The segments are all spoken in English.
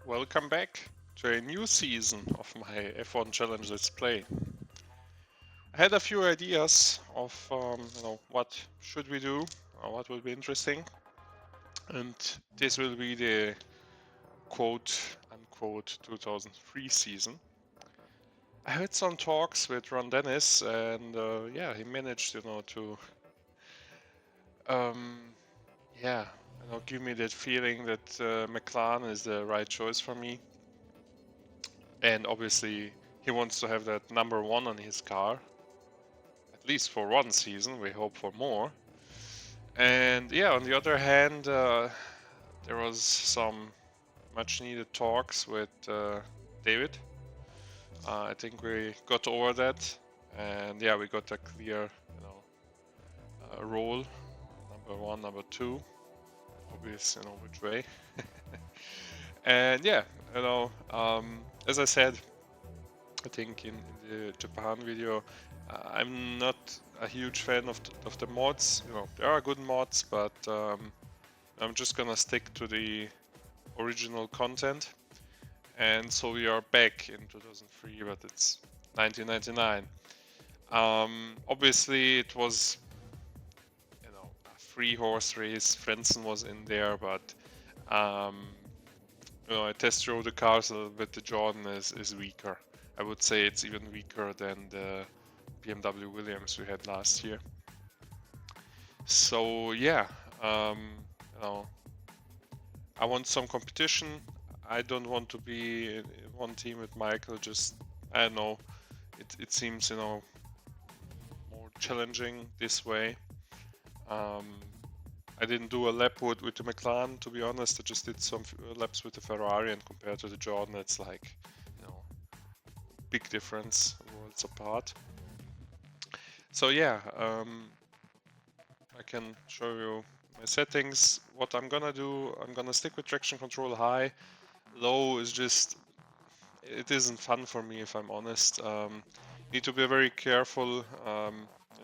welcome back to a new season of my F1 Challenge Let's Play. I had a few ideas of what should we do, or what will be interesting, and this will be the quote unquote 2003 season. I had some talks with Ron Dennis, and yeah, he managed, to um, yeah, give me that feeling that McLaren is the right choice for me. And obviously, he wants to have that number one on his car, at least for one season. We hope for more. And yeah, on the other hand, there was some much needed talks with David. I think we got over that, and yeah, we got a clear, role. Number one, number two. Obvious, which way. And yeah, as I said, I think in the Japan video, I'm not a huge fan of the mods. There are good mods, but I'm just gonna stick to the original content. And so we are back in 2003, but it's 1999. Obviously, it was a three-horse race. Frentzen was in there, but I test drove the cars a little bit. The Jordan is weaker. I would say it's even weaker than the BMW Williams we had last year. So yeah, I want some competition. I don't want to be in one team with Michael. Just I don't know. It seems more challenging this way. I didn't do a lap with the McLaren, to be honest. I just did some laps with the Ferrari, and compared to the Jordan, it's like big difference, worlds apart. So yeah, I can show you my settings. What I'm gonna do, I'm gonna stick with traction control high. Low is just, it isn't fun for me, if I'm honest. Need to be very careful.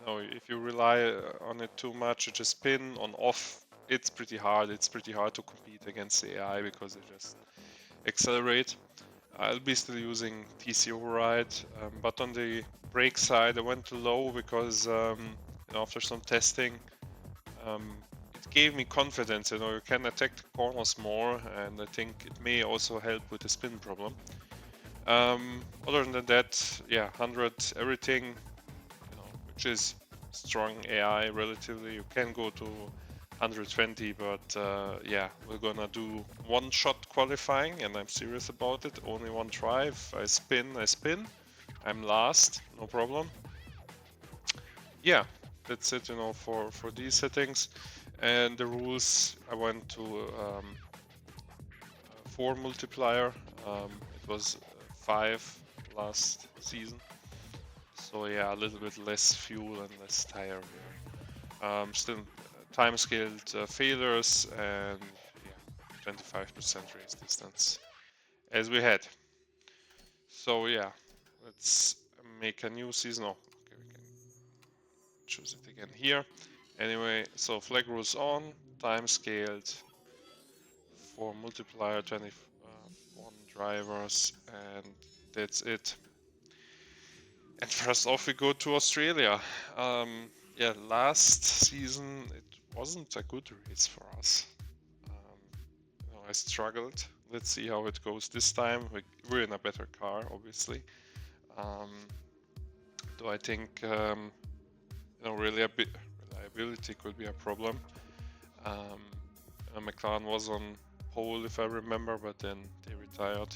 If you rely on it too much, you just spin. On off, it's pretty hard. It's pretty hard to compete against the AI because they just accelerate. I'll be still using TC override, but on the brake side I went to low because after some testing it gave me confidence. You can attack the corners more, and I think it may also help with the spin problem. Other than that, yeah, 100 everything, which is strong AI relatively. You can go to 120, but yeah, we're gonna do one shot qualifying, and I'm serious about it. Only one try. If I spin, I spin. I'm last, no problem. Yeah, that's it, for these settings. And the rules, I went to 4 multiplier. It was 5 last season. So yeah, a little bit less fuel and less tire here. Still time scaled failures, and yeah, 25% race distance as we had. So yeah, let's make a new season. Oh, okay, we can choose it again here. Anyway, so flag rules on, time scaled for multiplier, 21 drivers, and that's it. And first off, we go to Australia. Yeah, last season it wasn't a good race for us. I struggled. Let's see how it goes this time. We're in a better car, obviously. Though I think reliability could be a problem. McLaren was on pole, if I remember, but then they retired,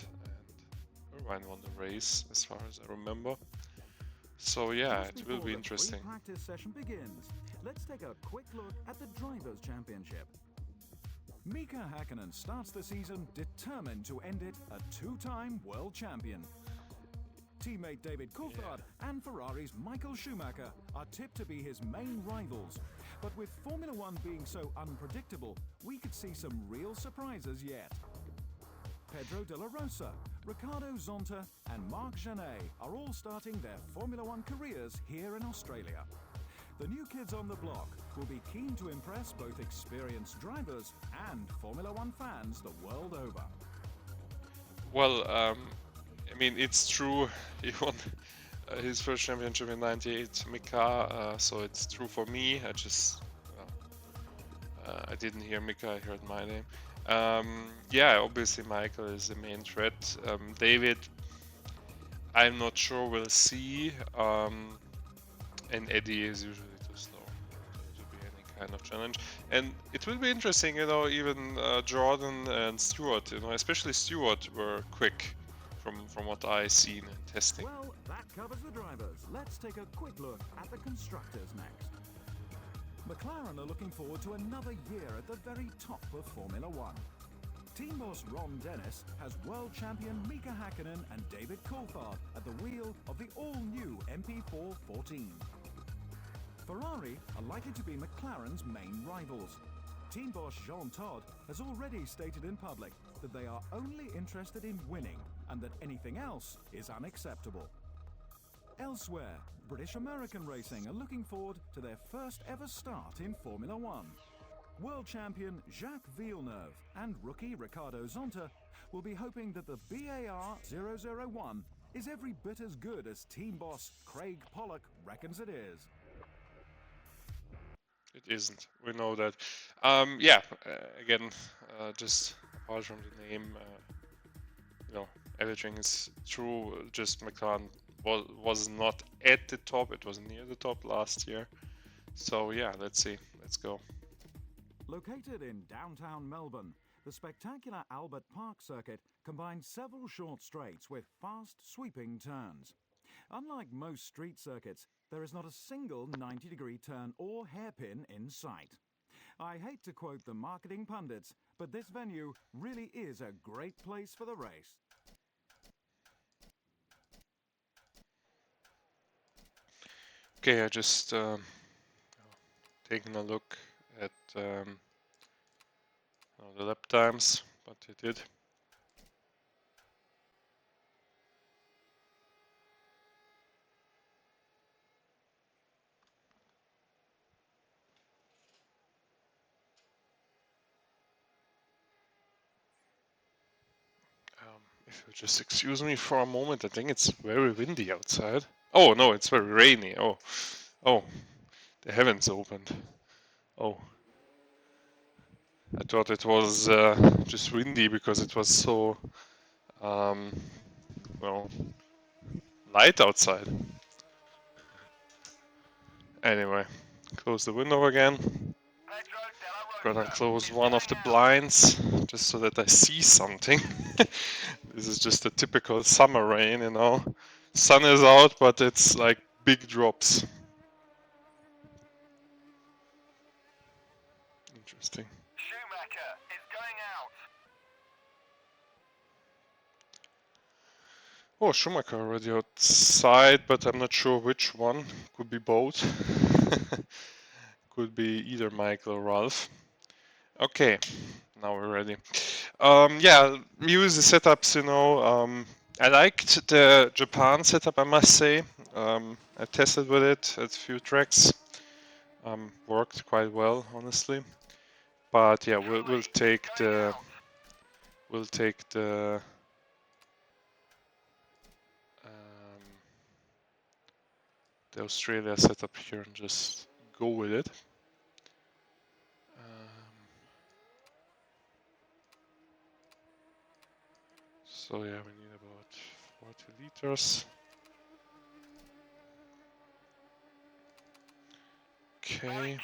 and Irvine won the race, as far as I remember. So yeah, it will be interesting. Practice session begins. Let's take a quick look at the Drivers' Championship. Mika Hakkinen starts the season determined to end it a two-time world champion. Teammate David Coulthard and Ferrari's Michael Schumacher are tipped to be his main rivals. But with Formula One being so unpredictable, we could see some real surprises yet. Pedro de la Rosa, Ricardo Zonta and Marc Genet are all starting their Formula One careers here in Australia. The new kids on the block will be keen to impress both experienced drivers and Formula One fans the world over. Well, I mean, it's true. He won his first championship in '98, Mika. So it's true for me. I didn't hear Mika. I heard my name. Yeah, obviously Michael is the main threat. David, I'm not sure. We'll see. And Eddie is usually too slow to be any kind of challenge. And it will be interesting, even Jordan and Stewart, especially Stewart were quick from what I seen in testing. Well, that covers the drivers. Let's take a quick look at the constructors next. McLaren are looking forward to another year at the very top of Formula One. Team boss Ron Dennis has world champion Mika Hakkinen and David Coulthard at the wheel of the all-new MP4-14. Ferrari are likely to be McLaren's main rivals. Team boss Jean Todt has already stated in public that they are only interested in winning and that anything else is unacceptable. Elsewhere, British American Racing are looking forward to their first ever start in Formula One. World champion Jacques Villeneuve and rookie Ricardo Zonta will be hoping that the BAR 001 is every bit as good as team boss Craig Pollock reckons it is. It isn't. We know that. Again, just apart from the name, everything is true. Just McLaren was not at the top. It was near the top last year. So yeah, let's see. Let's go. Located in downtown Melbourne, the spectacular Albert Park circuit combines several short straights with fast, sweeping turns. Unlike most street circuits, there is not a single 90-degree turn or hairpin in sight. I hate to quote the marketing pundits, but this venue really is a great place for the race. Okay, I just taking a look at the lap times, what they did. If you just excuse me for a moment, I think it's very windy outside. Oh no, it's very rainy. Oh, the heavens opened. Oh, I thought it was just windy because it was so, well, light outside. Anyway, close the window again. Gonna close one of the blinds just so that I see something. This is just a typical summer rain, Sun is out, but it's like big drops. Interesting. Schumacher is going out. Oh, Schumacher already outside, but I'm not sure which one. Could be both. Could be either Michael or Ralph. Okay, now we're ready. Yeah, we use the setups, I liked the Japan setup, I must say. I tested with it at a few tracks. Worked quite well, honestly. But yeah, we'll take the the Australia setup here and just go with it. So yeah, we need about 40 liters. Okay.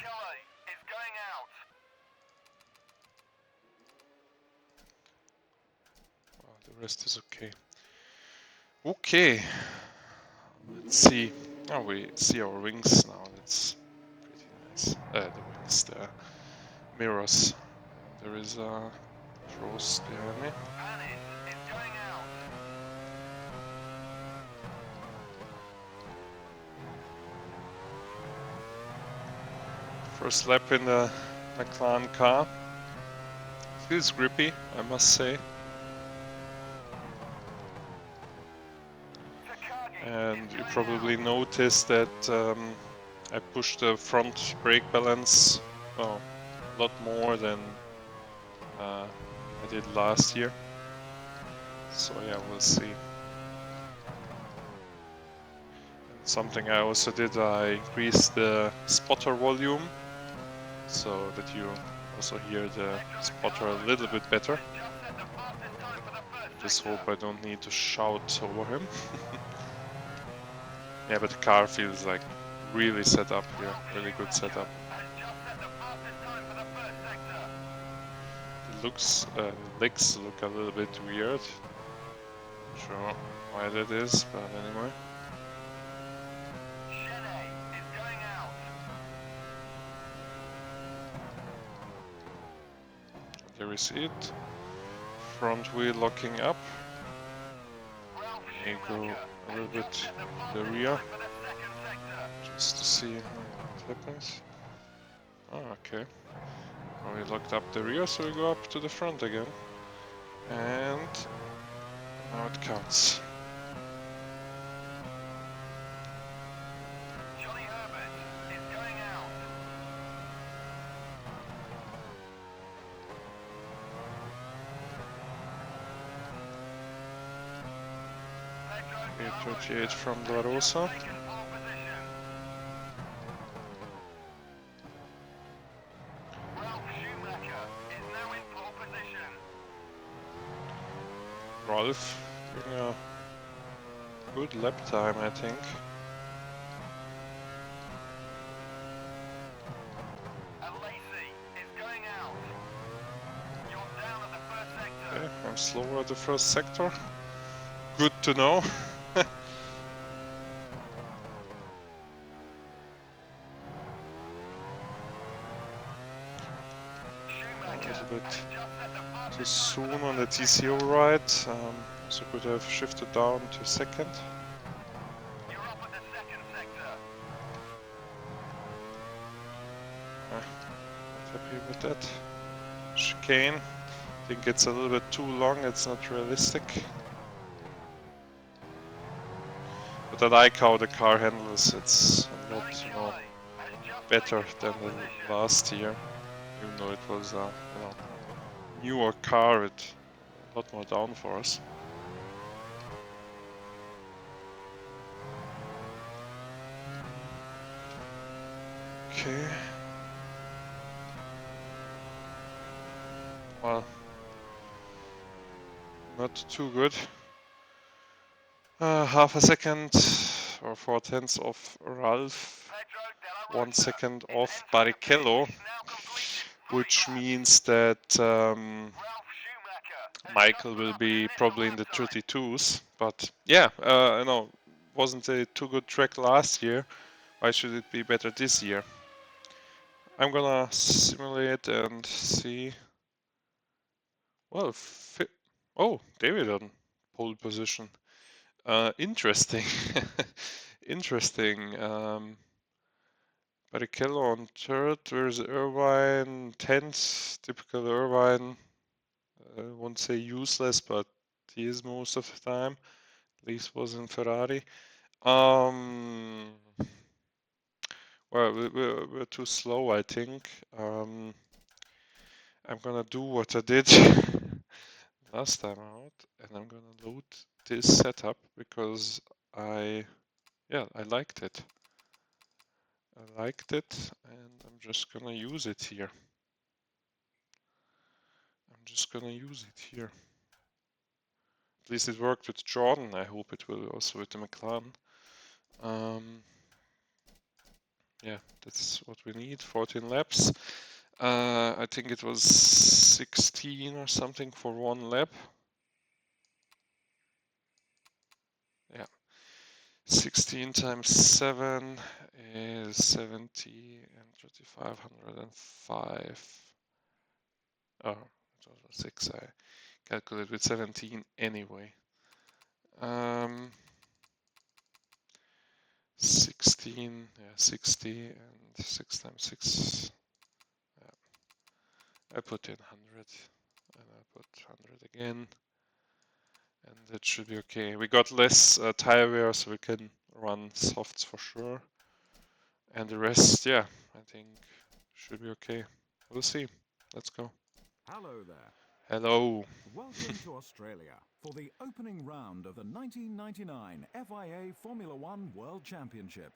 Well, the rest is okay. Okay. Let's see. Oh, we see our wings now. That's pretty nice. The wings, the mirrors. There is a cross behind me. First lap in the McLaren car. Feels grippy, I must say. And you probably noticed that I pushed the front brake balance a lot more than I did last year. So yeah, we'll see. Something I also did, I increased the spotter volume so that you also hear the spotter a little bit better. Just hope I don't need to shout over him. Yeah, but the car feels like really set up here, really good setup. The legs look a little bit weird. Not sure why that is, but anyway. There we see it. Front wheel locking up. May go a little bit to the rear just to see what happens. Oh, okay. Well, we locked up the rear, so we go up to the front again. And now it counts. Here 38 from La Rosa. Rolf doing a good lap time, I think. Okay, I'm slower at the first sector. Good to know. A little bit too soon on the TCO ride. So could have shifted down to second. Not happy with that. Chicane. I think it's a little bit too long. It's not realistic. But I like how the car handles. It's a lot, better than the last year. Even though it was a newer car with a lot more downforce. Okay. Well, not too good. Half a second or 4/10 of Ralph. 1 second off Barrichello, which means that Michael will be probably in the 32s. But yeah, wasn't a too good track last year. Why should it be better this year? I'm gonna simulate and see. Well, oh, David on pole position. Interesting. Interesting. Barrichello on third. Where's Irvine? 10th. Typical Irvine. I won't say useless, but he is most of the time. At least was in Ferrari. Well, we're too slow, I think. I'm gonna do what I did last time out, and I'm gonna load this setup because I liked it. I liked it, and I'm just gonna use it here. At least it worked with Jordan. I hope it will also with the McLaren. Yeah, that's what we need. 14 laps. I think it was 16 or something for one lap. Yeah. 16 times 7 is 70 and 3505. Oh, it was 6. I calculated with 17 anyway. 16, yeah, 60 and 6 times 6. Yeah. I put in 100 and I put 100 again. And that should be okay. We got less tire wear, so we can run softs for sure. And the rest, yeah, I think should be okay. We'll see. Let's go. Hello there. Hello. Welcome to Australia for the opening round of the 1999 FIA Formula One World Championship.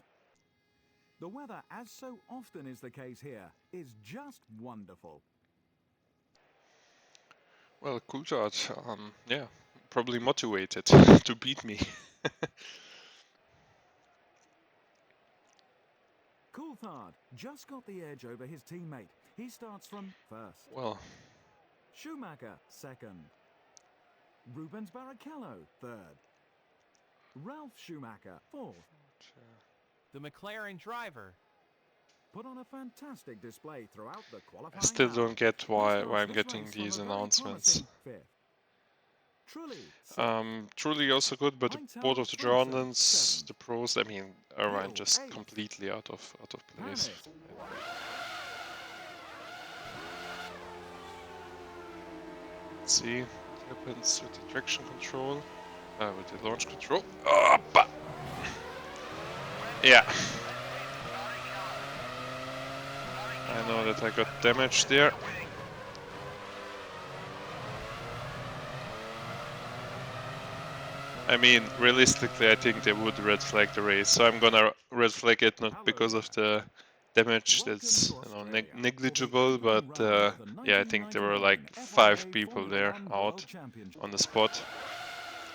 The weather, as so often is the case here, is just wonderful. Well, Coulthard, yeah, probably motivated to beat me. Coulthard just got the edge over his teammate. He starts from first. Well, Schumacher second. Rubens Barrichello third. Ralf Schumacher fourth. The McLaren driver. Put on a fantastic display throughout the qualifying I still hour. don't get why He starts I'm this getting race from these a very announcements. promising fifth. Truly Truly also good, but Heintel both of the Frentzen, Jordans, seventh. the pros, I mean, are Hill, just eighth. completely out of place. Panis. Let's see what happens with the traction control, with the launch control. Oh, but yeah, I know that I got damaged there. I mean, realistically, I think they would red flag the race, so I'm gonna red flag it not because of the damage that's negligible, but yeah, I think there were like 5 people there out on the spot.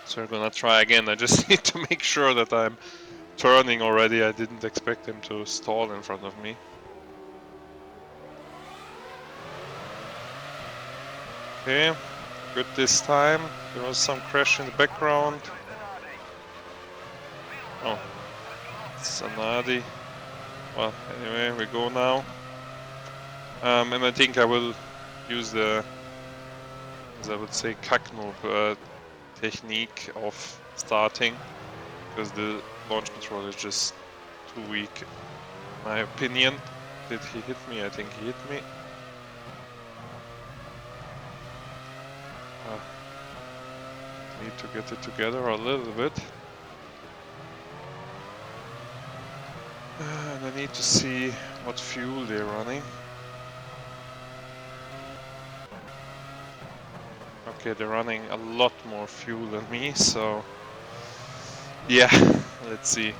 So we're gonna try again. I just need to make sure that I'm turning already. I didn't expect him to stall in front of me. Okay, good this time. There was some crash in the background. Oh, Zanardi. Well, anyway, we go now. And I think I will use the, as I would say, Kacknoob technique of starting, because the launch control is just too weak, in my opinion. Did he hit me? I think he hit me. Need to get it together a little bit. And I need to see what fuel they're running. Okay, they're running a lot more fuel than me, so yeah, let's see.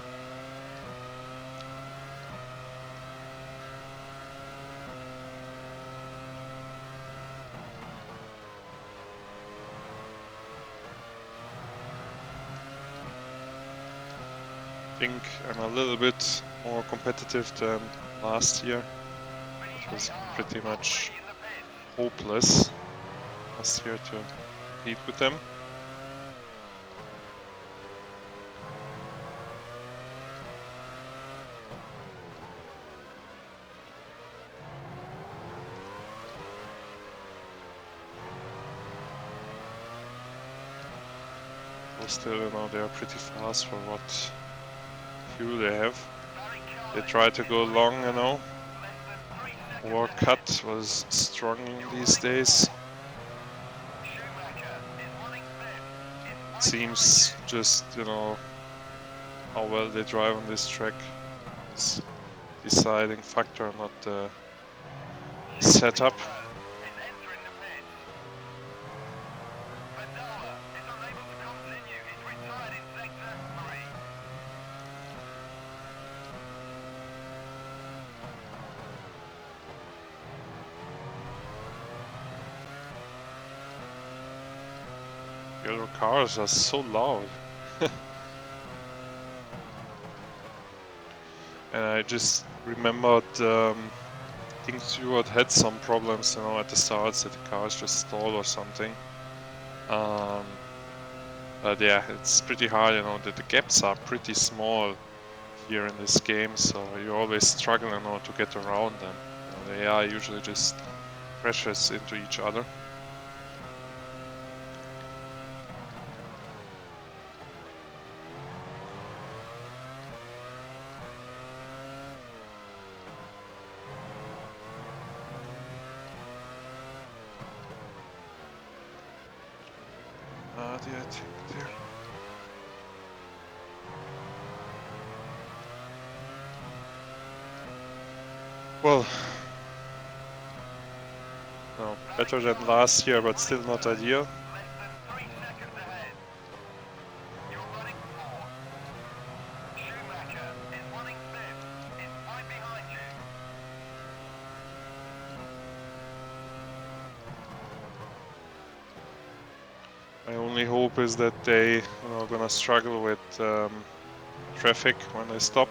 I think I'm a little bit more competitive than last year. It was pretty much hopeless last year to compete with them. But still, you know, they are pretty fast for what fuel they have. They try to go long, you know. War cut was strong in these days. Seems just, you know, how well they drive on this track is deciding factor, not the setup. The other cars are so loud. And I just remembered, I think Stewart had some problems, you know, at the starts that the cars just stall or something. But yeah, it's pretty hard, you know, that the gaps are pretty small here in this game, so you always struggle, you know, to get around them. You know, the AI usually just crashes into each other. I think there. Well, no, Better than last year, but still not ideal. Less than 3 seconds ahead. You're running fourth. Schumacher is running fifth. It's right behind you. My only hope is that they are gonna struggle with traffic when they stop.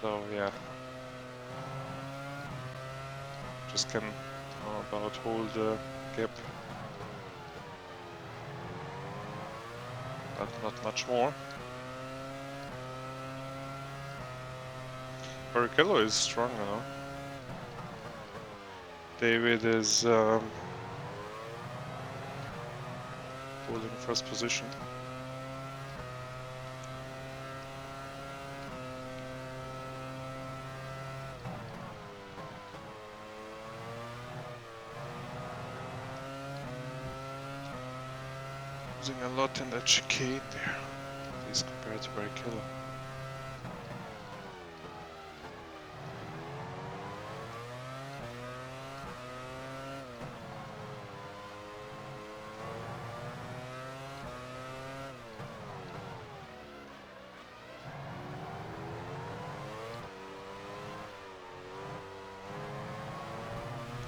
So yeah, just can about hold the gap, but not much more. Barrichello is strong now. David is holding first position. Losing a lot in that chicane there, at least compared to Barrichello.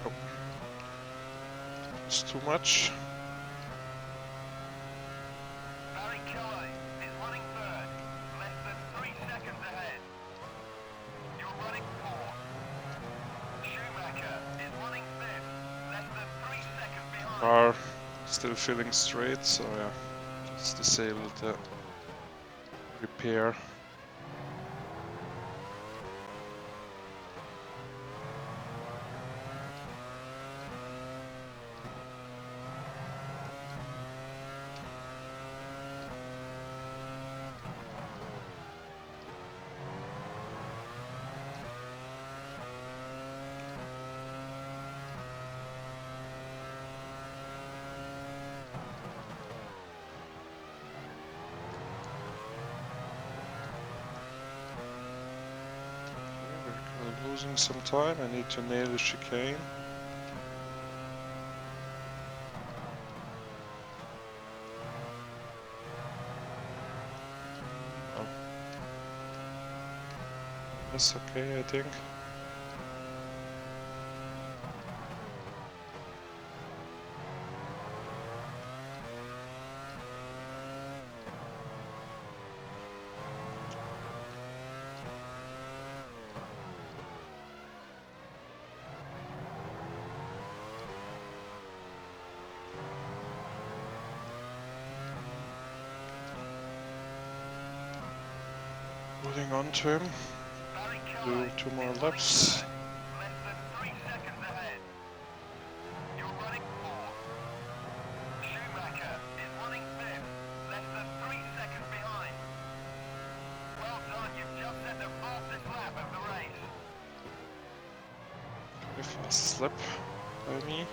Oh, it's too much. Barrichello is running third. Less than 3 seconds ahead. You're running fourth. Schumacher is running fifth. Less than 3 seconds behind. Car still feeling straight, so yeah, just disabled the repair. We're losing some time. I need to nail the chicane. Oh. That's okay, I think. Holding on to him. Do 2 more laps. Less than 3 seconds ahead. You're running fourth. Schumacher is running fifth. Less than 3 seconds behind. Well done, you've just set the fastest lap of the race. A fast lap by me.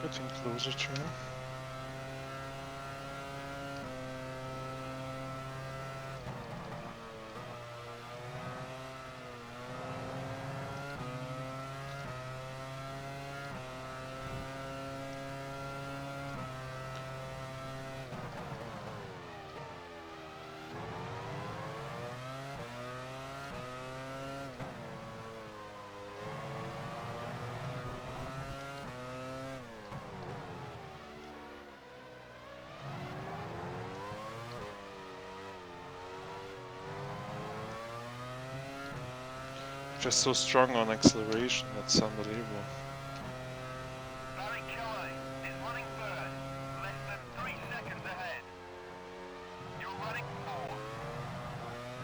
Getting closer to him. Just so strong on acceleration, that's unbelievable. Barrichello is running third. Less than 3 seconds ahead. You're running fourth.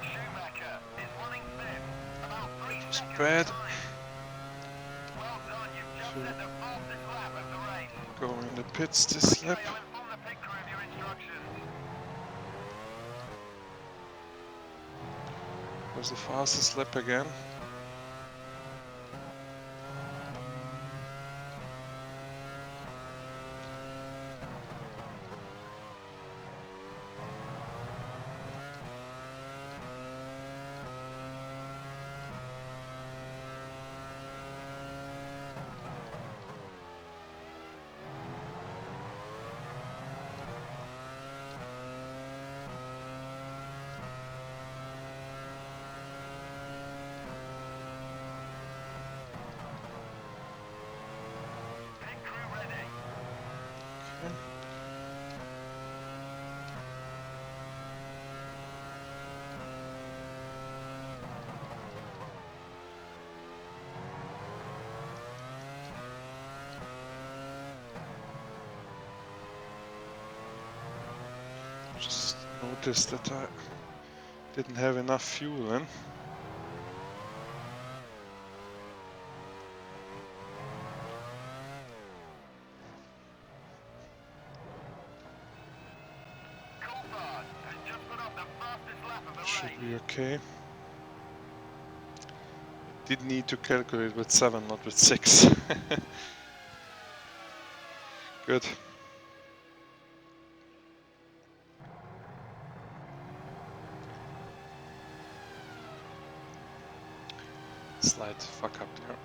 Schumacher is running fifth. About 3 It's seconds bad. behind. Well done, you've just set the fastest lap of the race. the pits this lap. You'll inform the pit crew of your instructions. Was the fastest lap again. Pit crew ready. Okay. Just noticed that I didn't have enough fuel in. Coulthard has just put up the fastest lap of the Should race. be okay. Did need to calculate with 7, not with 6. Good. Slight fuck up there.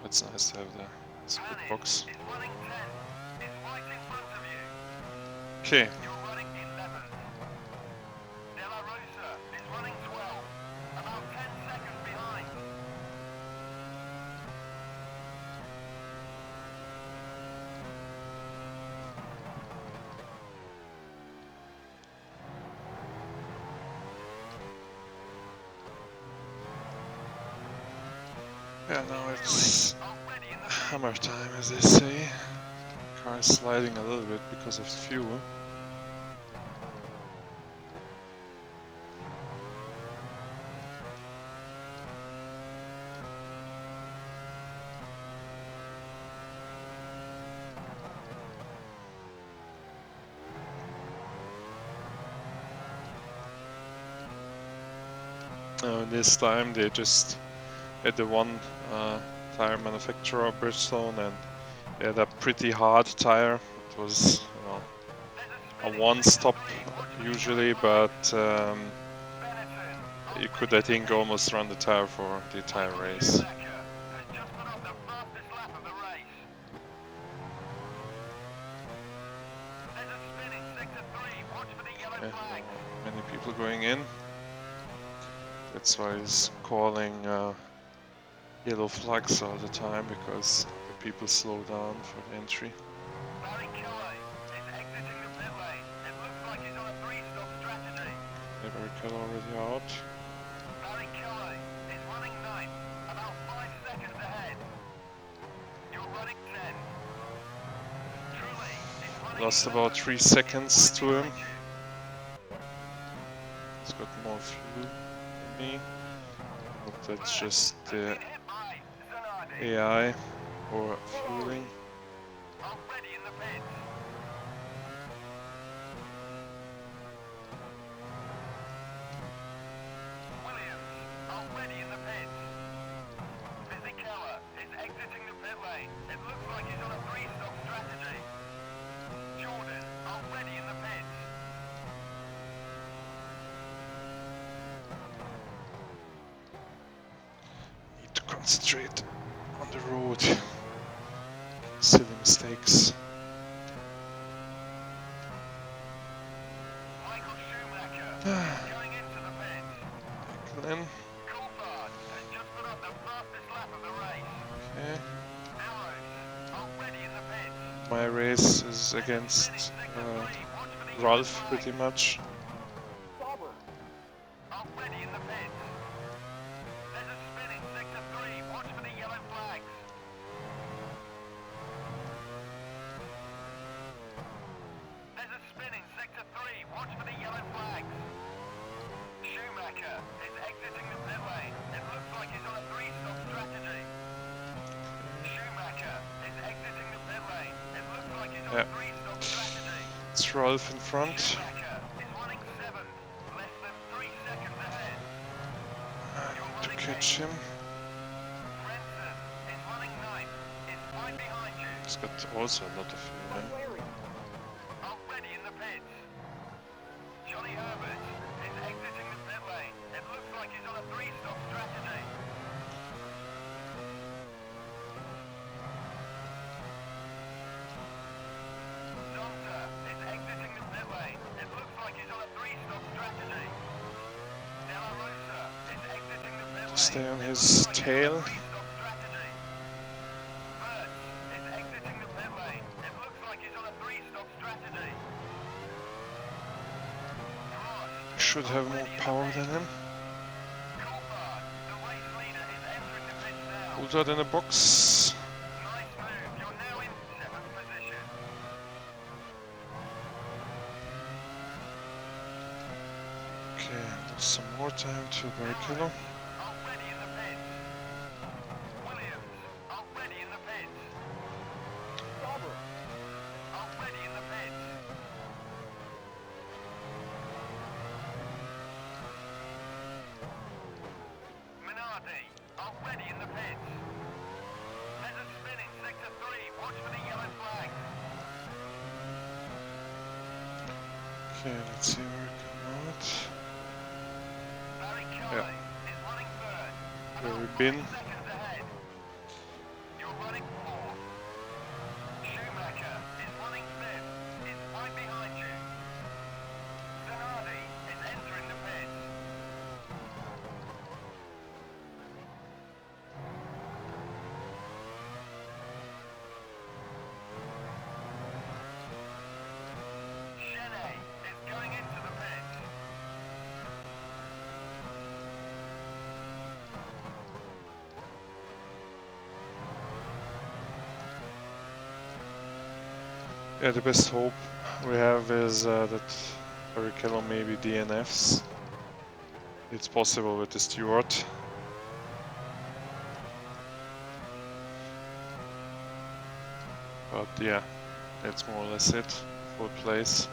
It's nice to have the split Panic box. is running 10. It's right in front of you. Okay, You're running 11th. De La Rosa is running 12. About 10 seconds behind. yeah, now it's Already in the hammer time, as they say. Car is sliding a little bit because of fuel. This time they just had the one tire manufacturer, Bridgestone, and they had a pretty hard tire. It was, a one-stop usually, but you could, I think, almost run the tire for the entire race. Schumacher has just put up the fastest lap of the race. There's a spin in sector 3. Watch for the yellow Yeah, flag. many people going in. That's why he's calling yellow flags all the time, because the people slow down for the entry. Barry Kelly is exiting the pit lane. It looks like he's on a 3-stop strategy. Every already out. Barry Kelly is running 9th. About 5 seconds ahead. You're running 10. Truly is running Lost about 3 seconds to him. He's got more fuel than me. Hope that's just the hit by Zanardi. AI or fueling. Already in the pits. Williams already in the pits. Fisichella is exiting the pit lane. It looks like he's on a 3-stop strategy. Jordan already in the pits. Need to concentrate on the road. Silly mistakes. Michael Schumacher is going into the pits. Glenn. Coulthard has just put up the fastest lap of the race. Okay. Arrows already in the pits. My race is against Ralph pretty much. Already in the pits. There's a spin in sector 3. Watch for the yellow flags. There's a spin in sector 3. Watch for the yellow flags. Schumacher is exiting the pit lane. It looks like he's on a 3-stop strategy. Schumacher Yeah. three-stop strategy. It's Ralph in front. Schumacher is running 7th, less than 3 seconds ahead. To catch him. Frentzen is running 9th, is right behind you. He's got also a lot of fuel in. Already in the pits. Johnny Herbert is exiting the pit lane. It looks like he's on a 3-stop strategy. Zonta is exiting the pit lane. It looks like he's on a 3-stop strategy. Della Rosa is exiting the pit lane. Stay on It his looks like he's on a tail. 3-stop strategy. Mertz is exiting the pit lane. It looks like he's on a 3-stop strategy. Prost Should have more already in the power pits. than him. Coulthard, the race leader, is entering the pits now. Coulthard in the box. Nice move. You're now in 7th position. Okay, there's some more time to Barrichello. Already in the pits. Williams, already in the pits. Sauber, already in the pits. Minardi, already in the pits. There's a spin in sector 3. Watch for the yellow flag. Okay, let's see where we come out. Barry Yeah. Kelly is running 3rd. Where About we've 5 been. seconds ahead. You're running 4th. Schumacher is running 5th. Is right behind you. Zanardi is entering the pits. Chenet is going into the pits. Yeah, the best hope we have is that Barrichello maybe DNFs. It's possible with the steward. But yeah, that's more or less it. Full place.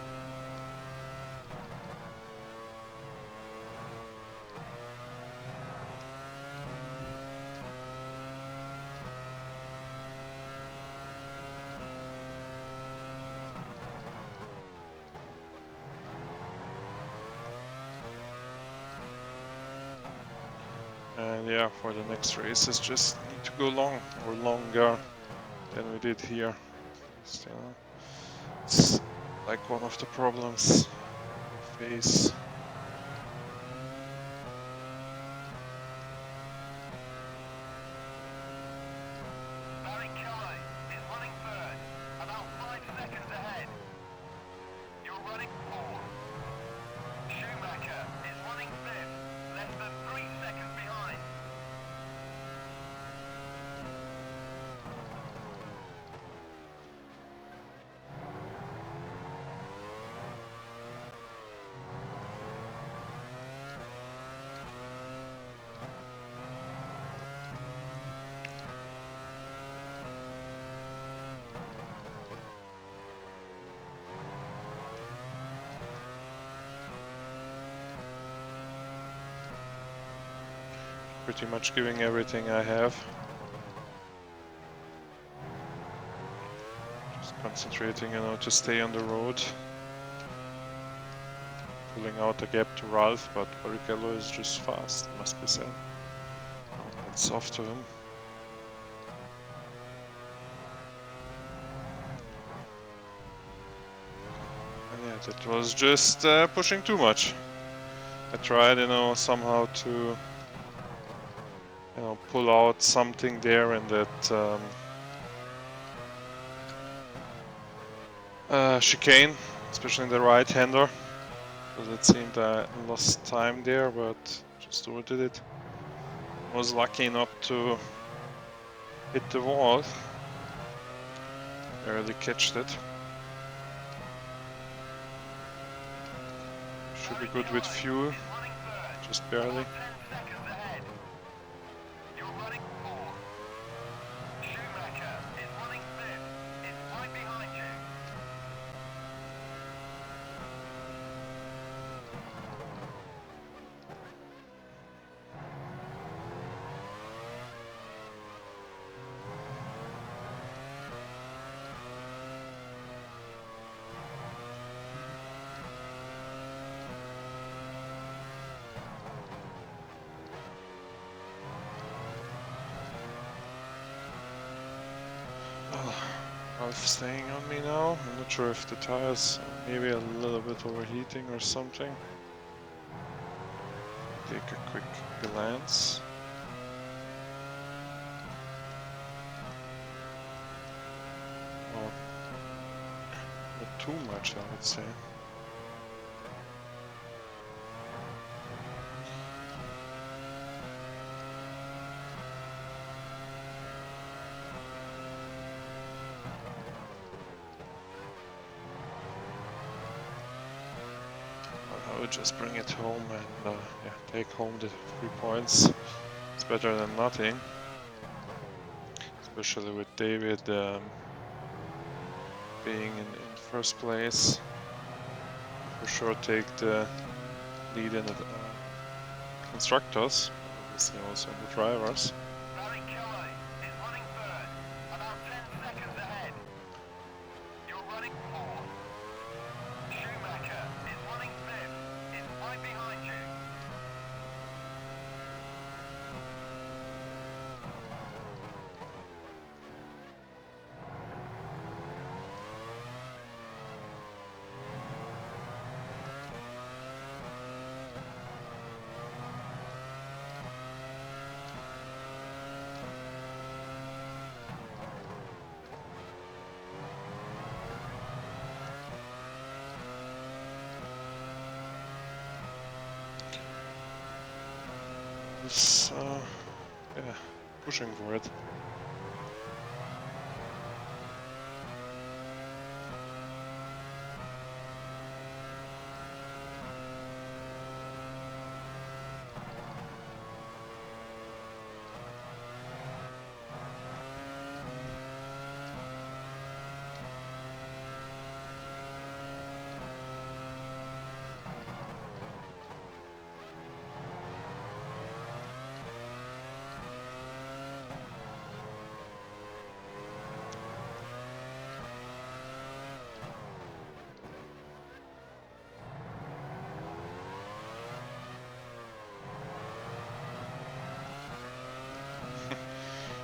And yeah, for the next races, just need to go long or longer than we did here. Still, it's like one of the problems we face. Barry Kelly is running 3rd. About 5 seconds ahead. You're running 4th. Schumacher is running 5th. Less than 3 seconds behind. Pretty much giving everything I have. Just concentrating, you know, to stay on the road. Pulling out a gap to Ralph, but Barrichello is just fast, must be said. It's off to him. And yeah, that was just pushing too much. I tried, you know, somehow to, you know, pull out something there in that chicane, especially in the right-hander. Because it seemed I lost time there, but just overdid it. Was lucky enough to hit the wall. Barely catched it. Should be good with fuel, just barely. 10 seconds ahead. You're running 4th. Schumacher is running 5th. Is right behind you. half staying on me now. I'm not sure if the tires are maybe a little bit overheating or something. Take a quick glance. Well, not too much, I would say. I would just bring it home and yeah, take home the 3 points. It's better than nothing, especially with David being in first place. For sure, take the lead in the constructors, obviously also in the drivers. Barry Kelly is running third, about 10 seconds ahead. You're running fourth. Schumacher is running fifth, is right behind you. It's, yeah, pushing for it.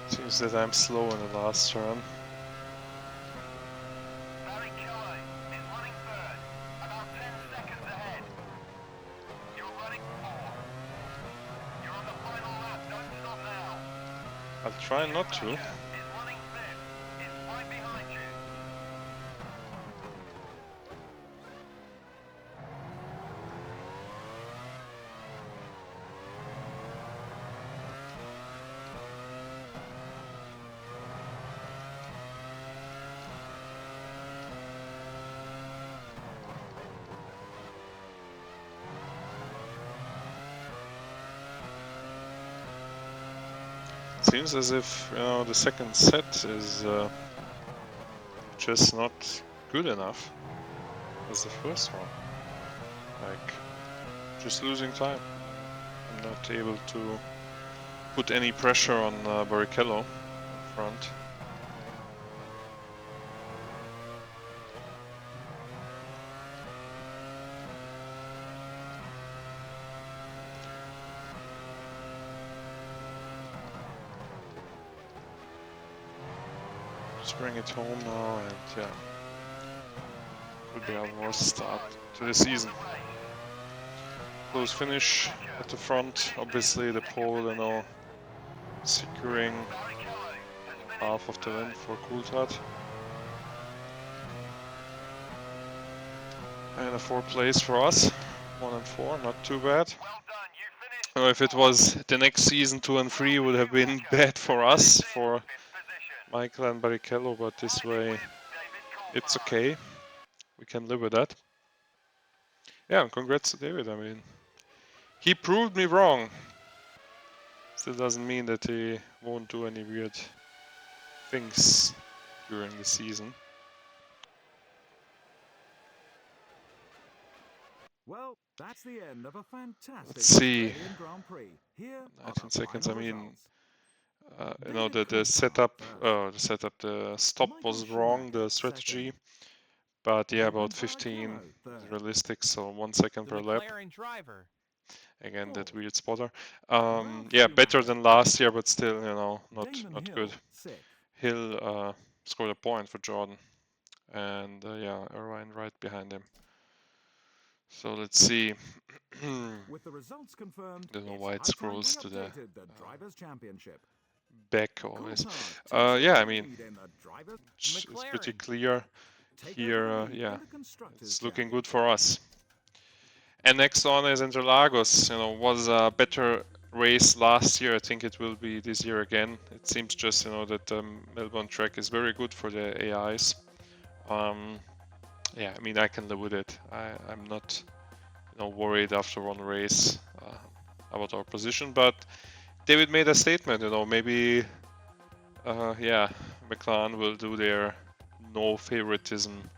Seems that I'm slow in the last turn. Barry Kelly is running third, about 10 seconds ahead. You're running fourth. You're on the final lap, don't stop now. I'll try not to. Schumacher is running fifth, is right behind you. Seems as if, you know, the second set is just not good enough as the first one. Like, just losing time. I'm not able to put any pressure on Barrichello in front. Just bring it home now, and yeah, would be our worst start to the season. Close finish at the front, obviously the pole, you know, securing Barry Kelly has finished half of the win for Coulthard. And a 4th place for us, 1 and 4, not too bad. Well done, you finished If it was the next season, 2 and 3 would have been bad for us, for fifth position. Michael and Barrichello, but this way it's okay. We can live with that. Yeah, congrats to David. I mean, he proved me wrong. Still doesn't mean that he won't do any weird things during the season. Well, that's the end of a fantastic Let's see. Australian Grand Prix. Here are 19 the seconds. I final mean, results. you know, David the Coulthard setup, the stop Michael was wrong, Schumacher the strategy. second. But yeah, Edmund about 15 Barrichello is third. realistic, so 1 second The per lap. McLaren driver. Again, that Fourth. weird spotter. Ralph Yeah, better Schumacher than last fifth. year, but still, you know, not Damon not Hill good. sixth. Hill scored a point for Jordan. And yeah, Irvine right behind him. So let's see. With the results confirmed, Don't know it's why it high time scrolls we to the updated the Drivers' Championship. back always. Coulthard takes Yeah, the I mean, lead in the Drivers' it's pretty McLaren. clear Take here. over the lead Yeah, in the Constructors' it's looking good Championship. for us. And next on is Interlagos. You know, was a better race last year. I think it will be this year again. It seems just that Melbourne track is very good for the AIs. Yeah, I mean I can live with it. I'm not worried after one race about our position. But David made a statement. Maybe yeah, McLaren will do their no favoritism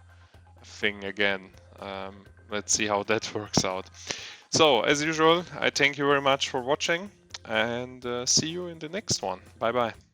thing again. Let's see how that works out. So, as usual, I thank you very much for watching and see you in the next one. Bye bye.